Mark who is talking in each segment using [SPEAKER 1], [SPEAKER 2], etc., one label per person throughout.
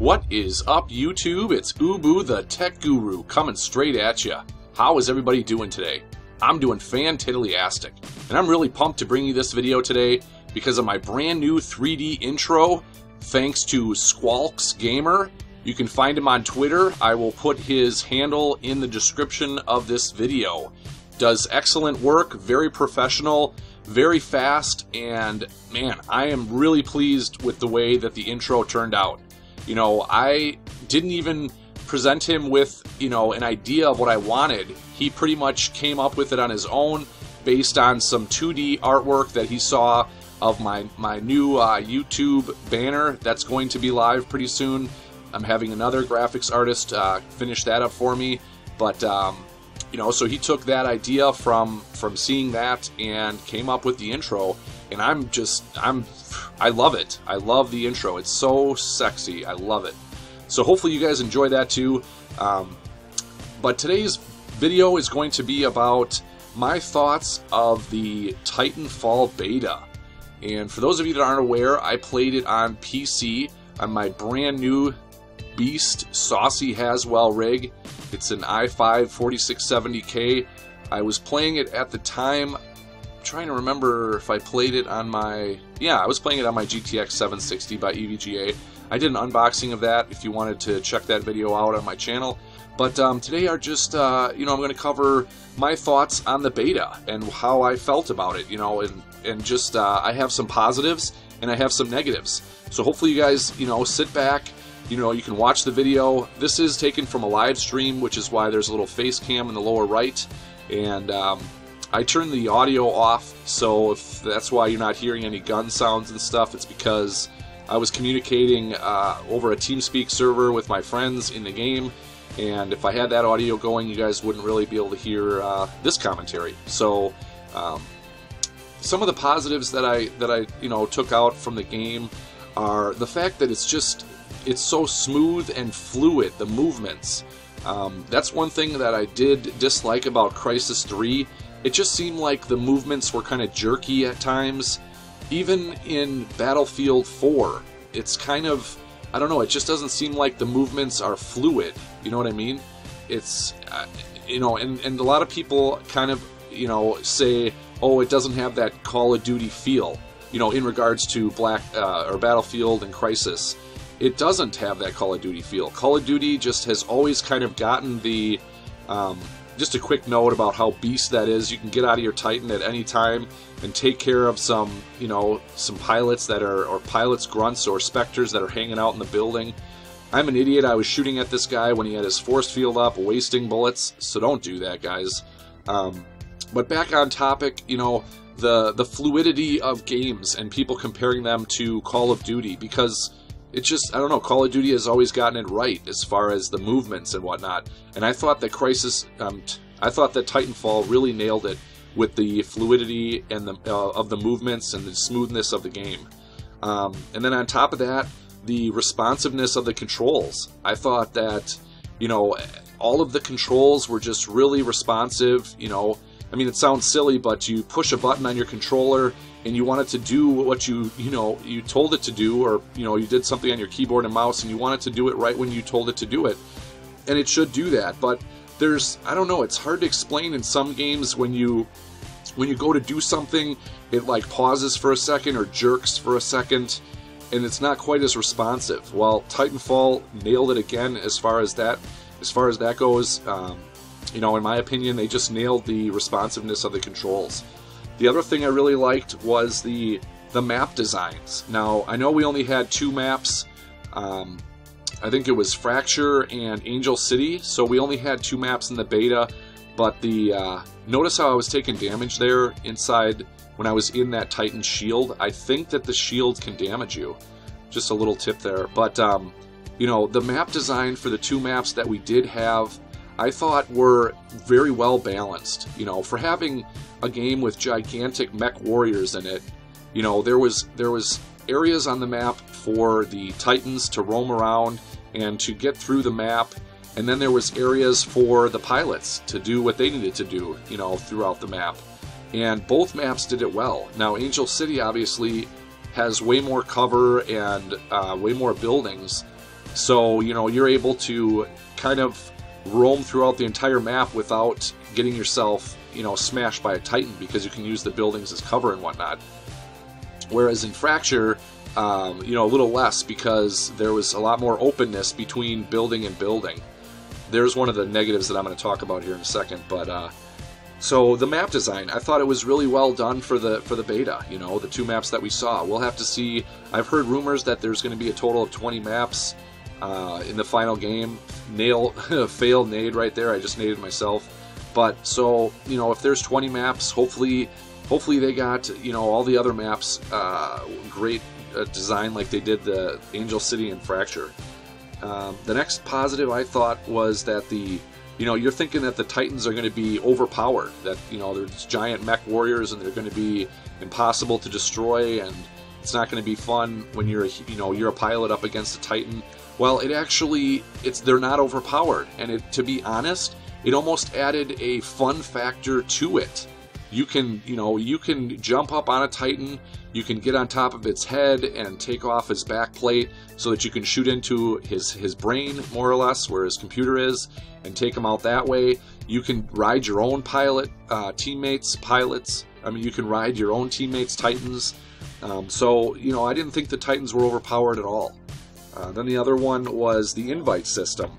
[SPEAKER 1] What is up, YouTube? It's Ubu the Tech Guru coming straight at you. How is everybody doing today? I'm doing fantiddlyastic, and I'm really pumped to bring you this video today because of my brand new 3D intro, thanks to Squawks Gamer. You can find him on Twitter. I will put his handle in the description of this video. Does excellent work, very professional, very fast, and man, I am really pleased with the way that the intro turned out. You know, I didn't even present him with, an idea of what I wanted. He pretty much came up with it on his own based on some 2D artwork that he saw of my new YouTube banner that's going to be live pretty soon. I'm having another graphics artist finish that up for me, but so he took that idea from seeing that and came up with the intro, and I love it. I love the intro. It's so sexy. I love it. So hopefully you guys enjoy that too. But today's video is going to be about my thoughts of the Titanfall beta. And for those of you that aren't aware, I played it on PC on my brand new beast Saucy Haswell rig. It's an i5 4670K. I was playing it at the time. Trying to remember if I played it on my... Yeah, I was playing it on my GTX 760 by EVGA. I did an unboxing of that if you wanted to check that video out on my channel. But today are just, I'm going to cover my thoughts on the beta and how I felt about it, and just, I have some positives and I have some negatives. So hopefully you guys, sit back, you can watch the video. This is taken from a live stream, which is why there's a little face cam in the lower right. And, I turned the audio off, so if that's why you're not hearing any gun sounds and stuff, it's because I was communicating over a TeamSpeak server with my friends in the game, and if I had that audio going, you guys wouldn't really be able to hear this commentary. So some of the positives that I took out from the game are the fact that it's so smooth and fluid, the movements. That's one thing that I did dislike about Crysis 3. It just seemed like the movements were kind of jerky at times. Even in Battlefield 4, it's kind of, I don't know, it just doesn't seem like the movements are fluid. You know what I mean? It's, and a lot of people kind of, say, oh, it doesn't have that Call of Duty feel, in regards to or Battlefield and Crysis. It doesn't have that Call of Duty feel. Call of Duty just has always kind of gotten the, just a quick note about how beast that is. You can get out of your Titan at any time and take care of some, some pilots that are, or pilots grunts or specters that are hanging out in the building. I'm an idiot. I was shooting at this guy when he had his force field up, wasting bullets, so don't do that, guys. But back on topic, the fluidity of games and people comparing them to Call of Duty, because it's just, I don't know, Call of Duty has always gotten it right as far as the movements and whatnot. And I thought that Titanfall really nailed it with the fluidity and of the movements and the smoothness of the game. And then on top of that, the responsiveness of the controls. I thought that, all of the controls were just really responsive. I mean, it sounds silly, but you push a button on your controller and you want it to do what you told it to do, or you did something on your keyboard and mouse and you want it to do it right when you told it to do it, and it should do that. But I don't know, it's hard to explain in some games when you go to do something, it like pauses for a second or jerks for a second, and it's not quite as responsive. Well, Titanfall nailed it again as far as that goes. In my opinion, they just nailed the responsiveness of the controls. The other thing I really liked was the map designs. Now, I know we only had 2 maps. I think it was Fracture and Angel City, so we only had 2 maps in the beta. But notice how I was taking damage there inside when I was in that Titan shield. I think that the shield can damage you. Just a little tip there. But, the map design for the 2 maps that we did have, I thought were very well balanced. For having a game with gigantic mech warriors in it, there was areas on the map for the Titans to roam around and to get through the map, and then there was areas for the pilots to do what they needed to do, throughout the map. And both maps did it well. Now, Angel City obviously has way more cover and way more buildings, So, you know, you're able to kind of roam throughout the entire map without getting yourself, you know, smashed by a Titan, because you can use the buildings as cover and whatnot. Whereas in Fracture, you know, a little less, because there was a lot more openness between building and building. There's one of the negatives that I'm going to talk about here in a second, but so the map design, I thought it was really well done for the beta. You know, the 2 maps that we saw. We'll have to see. I've heard rumors that there's going to be a total of 20 maps in the final game. Failed nade right there. I just naded myself. But so, you know, if there's 20 maps, hopefully they got, you know, all the other maps great design like they did the Angel City and Fracture. The next positive I thought was that you know, you're thinking that the Titans are going to be overpowered, that, you know, they're just giant mech warriors and they're going to be impossible to destroy, and it's not going to be fun when you're a pilot up against a Titan. Well, they're not overpowered, and to be honest, it almost added a fun factor to it. You can jump up on a Titan, you can get on top of its head and take off his back plate so that you can shoot into his brain, more or less, where his computer is, and take him out that way. You can ride your own teammates. I mean, you can ride your own teammates' Titans. So, you know, I didn't think the Titans were overpowered at all. Then the other one was the invite system.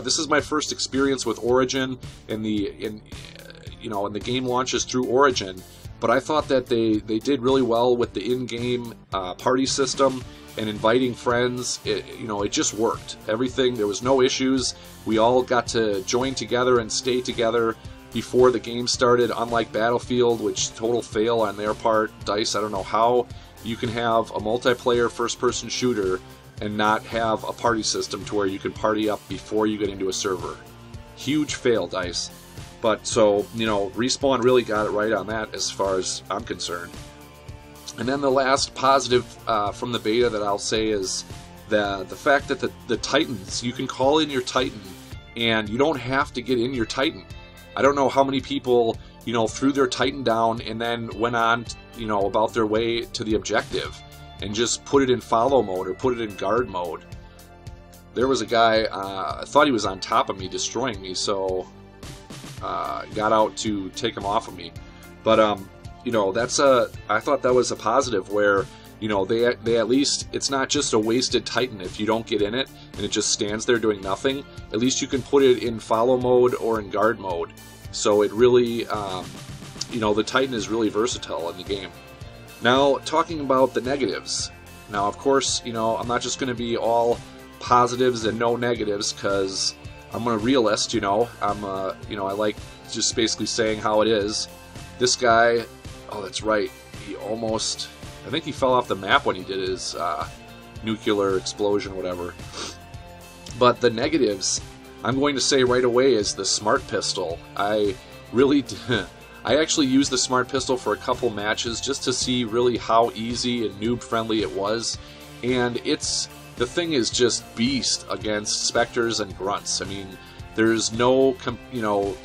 [SPEAKER 1] This is my first experience with Origin you know, and the game launches through Origin, but I thought that they did really well with the in-game party system and inviting friends. You know, it just worked. Everything, there was no issues. We all got to join together and stay together before the game started, unlike Battlefield, which total fail on their part. DICE, I don't know how you can have a multiplayer first-person shooter and not have a party system to where you can party up before you get into a server. Huge fail, DICE. But so, you know, Respawn really got it right on that as far as I'm concerned. And then the last positive from the beta that I'll say is the fact that the Titans, you can call in your Titan and you don't have to get in your Titan. I don't know how many people, you know, threw their Titan down and then went on, you know, about their way to the objective and just put it in follow mode or put it in guard mode. There was a guy, I thought he was on top of me, destroying me, so got out to take him off of me. But you know, I thought that was a positive where, you know, they at least, it's not just a wasted Titan if you don't get in it and it just stands there doing nothing. At least you can put it in follow mode or in guard mode. So it really, you know, the Titan is really versatile in the game. Now, talking about the negatives. Now, of course, you know, I'm not just going to be all positives and no negatives, because I'm a realist, you know. You know, I like just basically saying how it is. This guy, oh, that's right, I think he fell off the map when he did his nuclear explosion, whatever. But the negatives, I'm going to say right away, is the Smart Pistol. I actually used the Smart Pistol for a couple matches just to see really how easy and noob-friendly it was. And the thing is just beast against Spectres and Grunts. I mean, there's no, you know,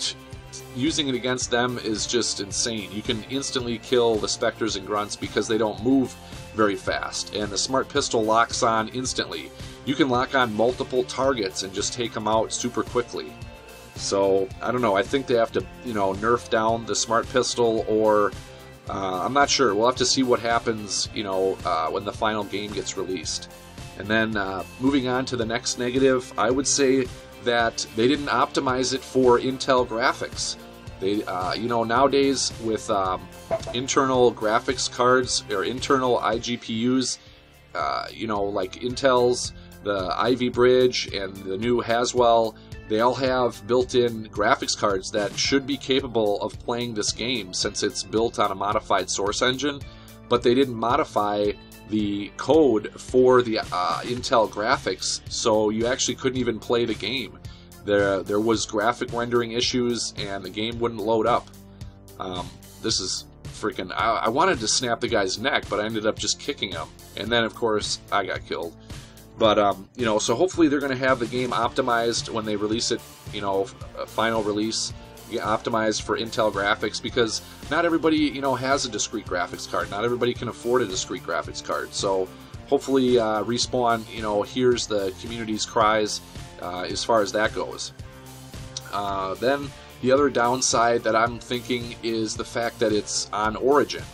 [SPEAKER 1] using it against them is just insane. You can instantly kill the Spectres and Grunts because they don't move very fast, and the Smart Pistol locks on instantly. You can lock on multiple targets and just take them out super quickly. So, I don't know, I think they have to, you know, nerf down the Smart Pistol, or I'm not sure. We'll have to see what happens, you know, when the final game gets released. And then moving on to the next negative, I would say that they didn't optimize it for Intel graphics. They, you know, nowadays with internal graphics cards or internal iGPUs, you know, like Intel's, the Ivy Bridge and the new Haswell, they all have built-in graphics cards that should be capable of playing this game since it's built on a modified source engine, but they didn't modify the code for the Intel graphics, so you actually couldn't even play the game. There was graphic rendering issues and the game wouldn't load up. This is freaking... I wanted to snap the guy's neck, but I ended up just kicking him. And then, of course, I got killed. But, you know, so hopefully they're going to have the game optimized when they release it, you know, final release, optimized for Intel graphics, because not everybody, you know, has a discrete graphics card. Not everybody can afford a discrete graphics card. So hopefully Respawn, you know, hears the community's cries as far as that goes. Then the other downside that I'm thinking is the fact that it's on Origin.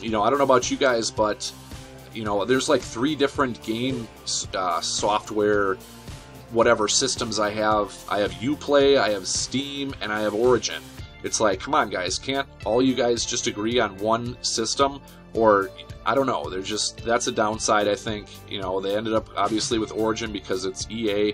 [SPEAKER 1] You know, I don't know about you guys, but you know, there's like 3 different game software, whatever systems I have. I have Uplay, I have Steam, and I have Origin. It's like, come on guys, can't all you guys just agree on one system? Or, I don't know, they're just, that's a downside, I think. You know, they ended up obviously with Origin because it's EA.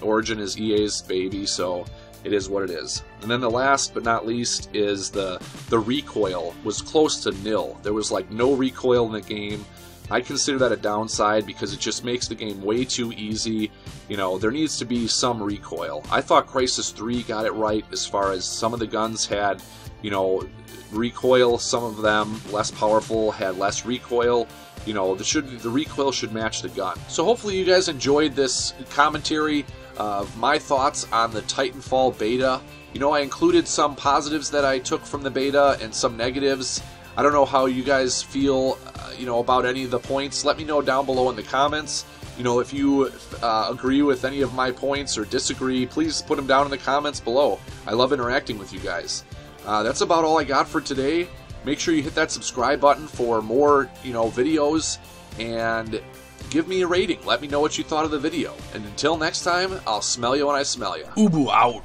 [SPEAKER 1] Origin is EA's baby, so it is what it is. And then the last but not least is the recoil was close to nil. There was like no recoil in the game. I consider that a downside because it just makes the game way too easy. You know, there needs to be some recoil. I thought Crysis 3 got it right as far as some of the guns had, you know, recoil. Some of them, less powerful, had less recoil. You know, the recoil should match the gun. So hopefully you guys enjoyed this commentary of my thoughts on the Titanfall beta. You know, I included some positives that I took from the beta and some negatives. I don't know how you guys feel, you know, about any of the points. Let me know down below in the comments. You know, if you agree with any of my points or disagree, please put them down in the comments below. I love interacting with you guys. That's about all I got for today. Make sure you hit that subscribe button for more, you know, videos, and give me a rating. Let me know what you thought of the video. And until next time, I'll smell you when I smell you.
[SPEAKER 2] Ubu out.